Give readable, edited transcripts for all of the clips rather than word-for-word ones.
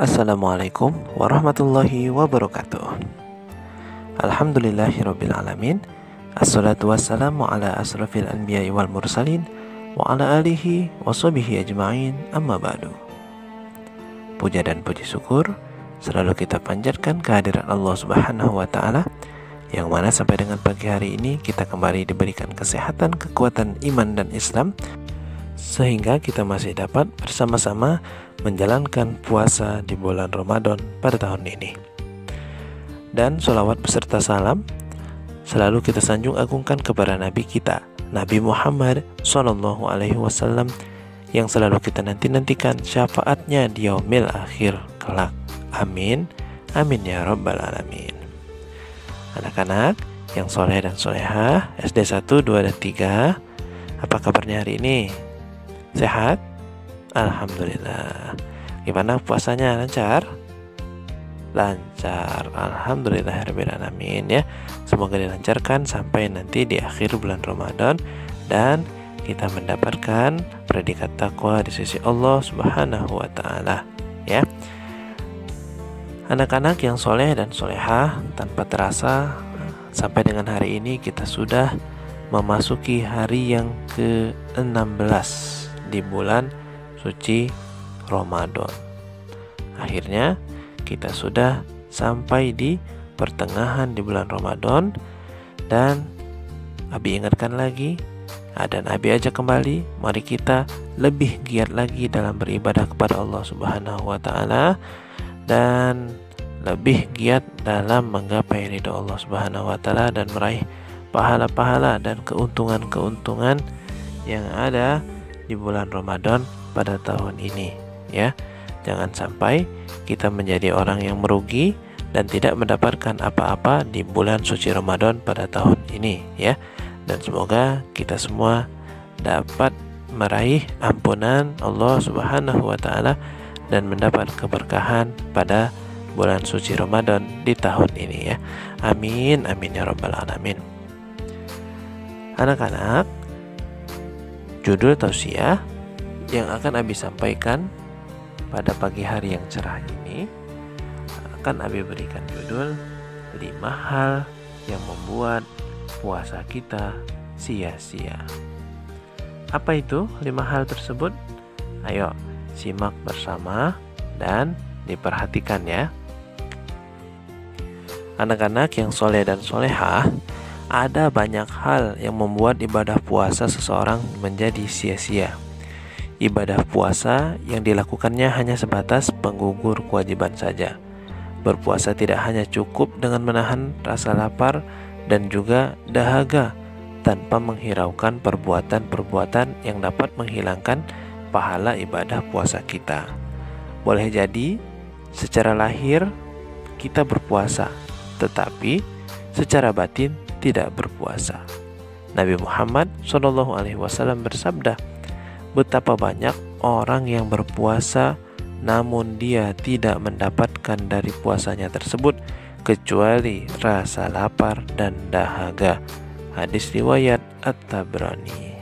Assalamualaikum warahmatullahi wabarakatuh. Alhamdulillahirrabbilalamin. Assalatu wassalamu ala asrafil anbiya'i wal mursalin wa ala alihi wa sahbihi ajma'in, amma ba'du. Puja dan puji syukur selalu kita panjatkan kehadiran Allah Subhanahu wa ta'ala, yang mana sampai dengan pagi hari ini kita kembali diberikan kesehatan, kekuatan iman dan Islam, sehingga kita masih dapat bersama-sama menjalankan puasa di bulan Ramadan pada tahun ini. Dan sholawat beserta salam selalu kita sanjung agungkan kepada Nabi kita, Nabi Muhammad SAW, yang selalu kita nantikan syafaatnya di yaumil akhir kelak. Amin, amin ya rabbal alamin. Anak-anak yang soleh dan solehah SD 1, 2, dan 3, apa kabarnya hari ini? Sehat? Alhamdulillah. Gimana puasanya, lancar? Lancar, alhamdulillahirrabbilalamin ya. Semoga dilancarkan sampai nanti di akhir bulan Ramadan dan kita mendapatkan predikat takwa di sisi Allah Subhanahu wa ta'ala ya. Anak-anak yang soleh dan solehah, tanpa terasa sampai dengan hari ini kita sudah memasuki hari yang ke-16 di bulan suci Ramadan. Akhirnya kita sudah sampai di pertengahan di bulan Ramadan, dan Abi ingatkan lagi, dan Abi ajak kembali, mari kita lebih giat lagi dalam beribadah kepada Allah Subhanahu wa ta'ala dan lebih giat dalam menggapai ridha Allah Subhanahu wa ta'ala dan meraih pahala-pahala dan keuntungan-keuntungan yang ada di bulan Ramadan pada tahun ini ya. Jangan sampai kita menjadi orang yang merugi dan tidak mendapatkan apa-apa di bulan suci Ramadan pada tahun ini ya. Dan semoga kita semua dapat meraih ampunan Allah Subhanahu wa ta'ala dan mendapat keberkahan pada bulan suci Ramadan di tahun ini ya. Amin, amin ya rabbal alamin. Anak-anak, judul tausiah yang akan Abi sampaikan pada pagi hari yang cerah ini akan Abi berikan judul 5 hal yang membuat puasa kita sia-sia. Apa itu 5 hal tersebut? Ayo simak bersama dan diperhatikan ya. Anak-anak yang soleh dan solehah, ada banyak hal yang membuat ibadah puasa seseorang menjadi sia-sia. Ibadah puasa yang dilakukannya hanya sebatas penggugur kewajiban saja. Berpuasa tidak hanya cukup dengan menahan rasa lapar dan juga dahaga tanpa menghiraukan perbuatan-perbuatan yang dapat menghilangkan pahala ibadah puasa kita. Boleh jadi secara lahir kita berpuasa, tetapi secara batin tidak berpuasa. Nabi Muhammad SAW bersabda, betapa banyak orang yang berpuasa namun dia tidak mendapatkan dari puasanya tersebut kecuali rasa lapar dan dahaga. Hadis riwayat At-Tabrani.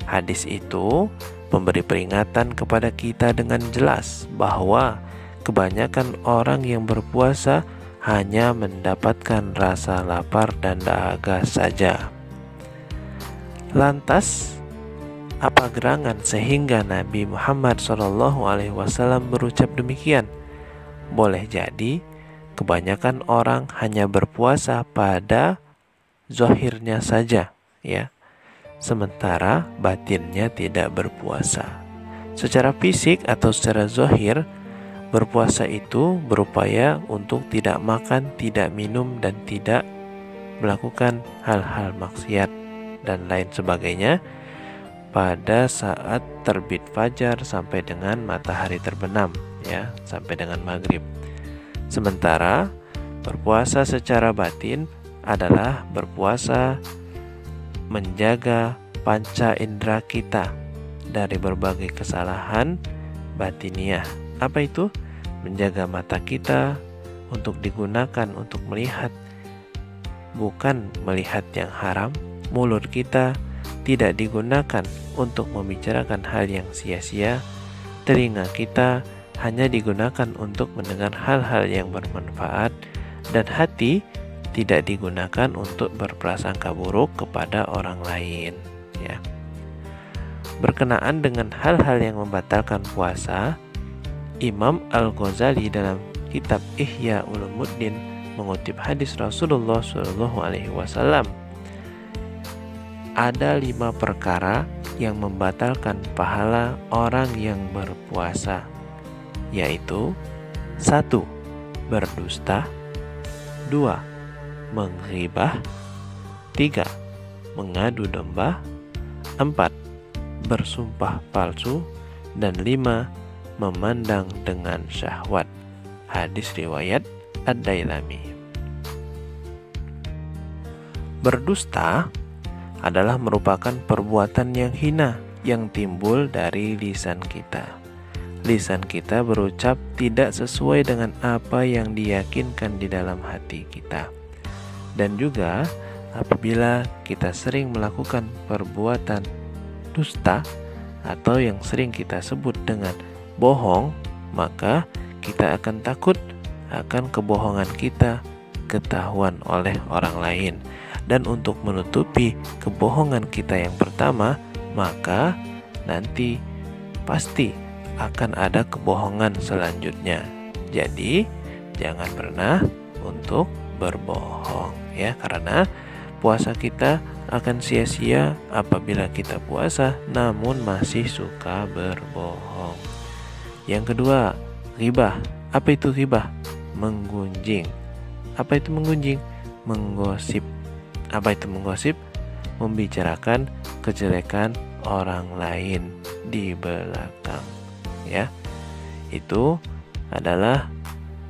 Hadis itu memberi peringatan kepada kita dengan jelas bahwa kebanyakan orang yang berpuasa hanya mendapatkan rasa lapar dan dahaga saja. Lantas, apa gerangan sehingga Nabi Muhammad SAW berucap demikian? Boleh jadi kebanyakan orang hanya berpuasa pada zahirnya saja ya, sementara batinnya tidak berpuasa. Secara fisik atau secara zahir, berpuasa itu berupaya untuk tidak makan, tidak minum, dan tidak melakukan hal-hal maksiat dan lain sebagainya pada saat terbit fajar sampai dengan matahari terbenam ya, sampai dengan maghrib. Sementara berpuasa secara batin adalah berpuasa menjaga panca indera kita dari berbagai kesalahan batiniah. Apa itu? Menjaga mata kita untuk digunakan untuk melihat, bukan melihat yang haram. Mulut kita tidak digunakan untuk membicarakan hal yang sia-sia. Telinga kita hanya digunakan untuk mendengar hal-hal yang bermanfaat, dan hati tidak digunakan untuk berprasangka buruk kepada orang lain, ya. Berkenaan dengan hal-hal yang membatalkan puasa, Imam Al-Ghazali dalam kitab Ihya Ulumuddin mengutip hadis Rasulullah SAW. Ada 5 perkara yang membatalkan pahala orang yang berpuasa, yaitu 1. Berdusta, 2. Menghibah, 3. Mengadu domba, 4. Bersumpah palsu, dan 5. Memandang dengan syahwat. Hadis riwayat Ad-Dailami. Berdusta adalah merupakan perbuatan yang hina yang timbul dari lisan kita. Lisan kita berucap tidak sesuai dengan apa yang diyakinkan di dalam hati kita. Dan juga apabila kita sering melakukan perbuatan dusta atau yang sering kita sebut dengan bohong, maka kita akan takut akan kebohongan kita ketahuan oleh orang lain. Dan untuk menutupi kebohongan kita yang pertama, maka nanti pasti akan ada kebohongan selanjutnya. Jadi jangan pernah untuk berbohong, ya, karena puasa kita akan sia-sia apabila kita puasa namun masih suka berbohong. Yang kedua, ghibah. Apa itu ghibah? Menggunjing. Apa itu menggunjing? Menggosip. Apa itu menggosip? Membicarakan kejelekan orang lain di belakang, ya. Itu adalah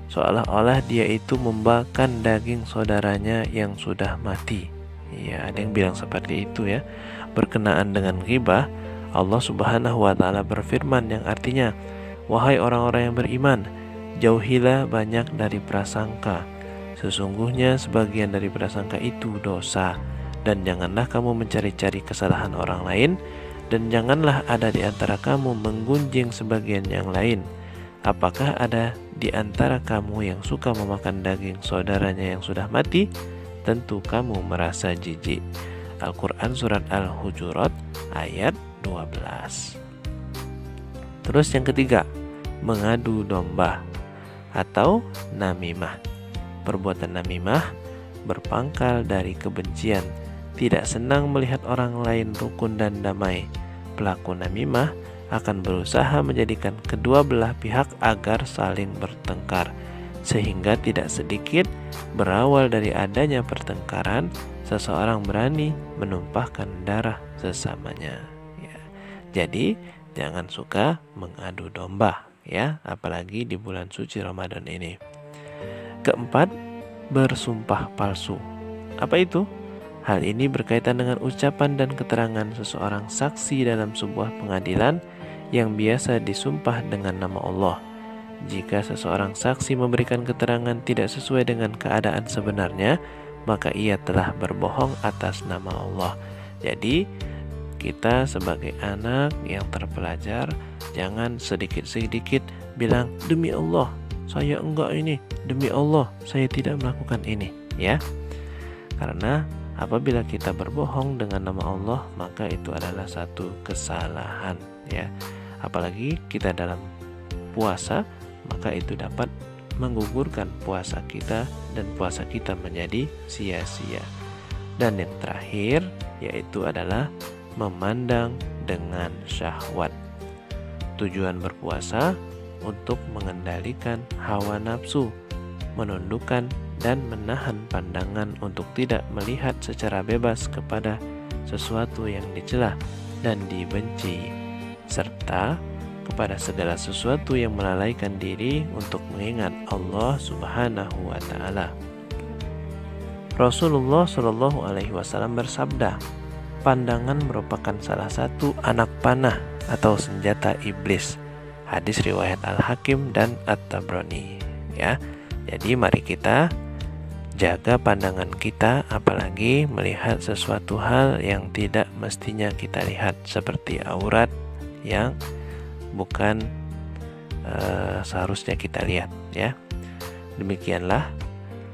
seolah-olah dia itu membakan daging saudaranya yang sudah mati. Ya, ada yang bilang seperti itu, ya. Berkenaan dengan ghibah, Allah Subhanahu wa taala berfirman yang artinya, "Wahai orang-orang yang beriman, jauhilah banyak dari prasangka. Sesungguhnya sebagian dari prasangka itu dosa. Dan janganlah kamu mencari-cari kesalahan orang lain, dan janganlah ada di antara kamu menggunjing sebagian yang lain. Apakah ada di antara kamu yang suka memakan daging saudaranya yang sudah mati? Tentu kamu merasa jijik." Al-Quran Surat Al-Hujurat ayat 12. Terus yang ketiga, mengadu domba atau namimah. Perbuatan namimah berpangkal dari kebencian, tidak senang melihat orang lain rukun dan damai. Pelaku namimah akan berusaha menjadikan kedua belah pihak agar saling bertengkar, sehingga tidak sedikit berawal dari adanya pertengkaran, seseorang berani menumpahkan darah sesamanya, ya. Jadi jangan suka mengadu domba, ya, apalagi di bulan suci Ramadan ini. Keempat, bersumpah palsu. Apa itu? Hal ini berkaitan dengan ucapan dan keterangan seseorang saksi dalam sebuah pengadilan yang biasa disumpah dengan nama Allah. Jika seseorang saksi memberikan keterangan tidak sesuai dengan keadaan sebenarnya, maka ia telah berbohong atas nama Allah. Jadi kita sebagai anak yang terpelajar jangan sedikit-sedikit bilang, "Demi Allah saya enggak ini, demi Allah saya tidak melakukan ini," ya. Karena apabila kita berbohong dengan nama Allah, maka itu adalah satu kesalahan, ya. Apalagi kita dalam puasa, maka itu dapat menggugurkan puasa kita dan puasa kita menjadi sia-sia. Dan yang terakhir yaitu adalah memandang dengan syahwat. Tujuan berpuasa untuk mengendalikan hawa nafsu, menundukkan dan menahan pandangan untuk tidak melihat secara bebas kepada sesuatu yang dicela dan dibenci, serta kepada segala sesuatu yang melalaikan diri untuk mengingat Allah Subhanahu wa taala. Rasulullah Shallallahu alaihi wasallam bersabda, "Pandangan merupakan salah satu anak panah atau senjata iblis." Hadis riwayat Al-Hakim dan At-Tabrani, ya. Jadi mari kita jaga pandangan kita, apalagi melihat sesuatu hal yang tidak mestinya kita lihat, seperti aurat yang bukan seharusnya kita lihat ya. Demikianlah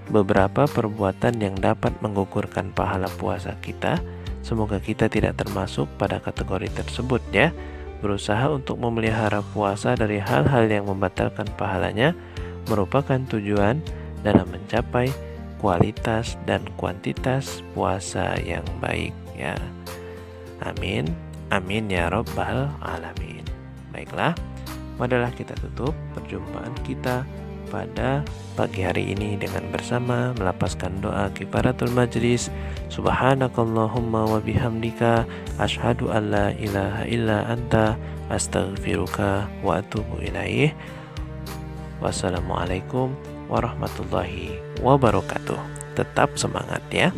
beberapa perbuatan yang dapat menggugurkan pahala puasa kita. Semoga kita tidak termasuk pada kategori tersebut ya. Berusaha untuk memelihara puasa dari hal-hal yang membatalkan pahalanya merupakan tujuan dalam mencapai kualitas dan kuantitas puasa yang baik ya. Amin. Amin ya rabbal alamin. Baiklah, marilah kita tutup perjumpaan kita pada pagi hari ini dengan bersama melapaskan doa kifaratul majlis. Subhanakallahumma wa bihamdika asyhadu an la ilaha illa anta astaghfiruka wa atubu ilaih. Wassalamualaikum warahmatullahi wabarakatuh. Tetap semangat ya.